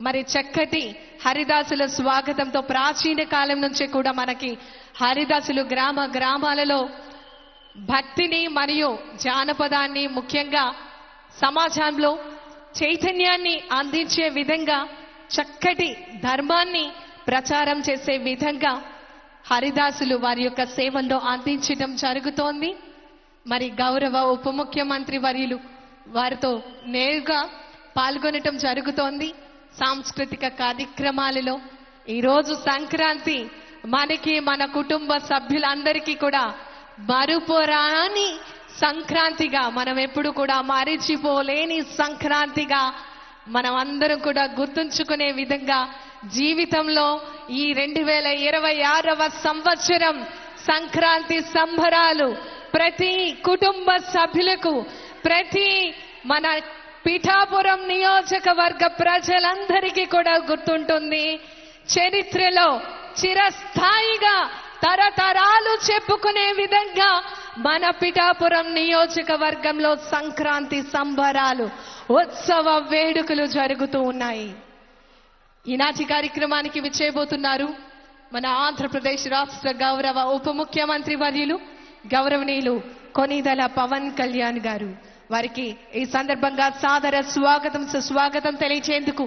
మరి చక్కటి హరిదాసుల స్వాగతంతో ప్రాచీన కాలం నుంచి కూడా మనకి హరిదాసులు గ్రామాలలో భక్తిని మరియు జానపదాన్ని ముఖ్యంగా సమాజంలో చైతన్యాన్ని అందించే విధంగా చక్కటి ధర్మాన్ని ప్రచారం చేసే విధంగా హరిదాసులు వారి యొక్క సేవల్లో అందించడం జరుగుతోంది. మరి గౌరవ ఉప ముఖ్యమంత్రి వర్యులు వారితో నేరుగా పాల్గొనటం జరుగుతోంది సాంస్కృతిక కార్యక్రమాలలో. ఈరోజు సంక్రాంతి మనకి మన కుటుంబ సభ్యులందరికీ కూడా మరుపురాని సంక్రాంతిగా, మనం ఎప్పుడు కూడా మరిచిపోలేని సంక్రాంతిగా మనం అందరం కూడా గుర్తుంచుకునే విధంగా జీవితంలో ఈ 2026వ సంవత్సరం సంక్రాంతి సంబరాలు ప్రతి కుటుంబ సభ్యులకు, ప్రతి మన పిఠాపురం నియోజకవర్గ ప్రజలందరికీ కూడా గుర్తుంటుంది. చరిత్రలో చిరస్థాయిగా తరతరాలు చెప్పుకునే విధంగా మన పిఠాపురం నియోజకవర్గంలో సంక్రాంతి సంబరాలు, ఉత్సవ వేడుకలు జరుగుతూ ఉన్నాయి. ఈనాటి కార్యక్రమానికి విచ్చేయబోతున్నారు మన ఆంధ్రప్రదేశ్ రాష్ట్ర గౌరవ ఉప ముఖ్యమంత్రి వర్యులు గౌరవనీయులు కొనిదెల పవన్ కళ్యాణ్ గారు. వారికి ఈ సందర్భంగా సాదర స్వాగతం సుస్వాగతం తెలియచేందుకు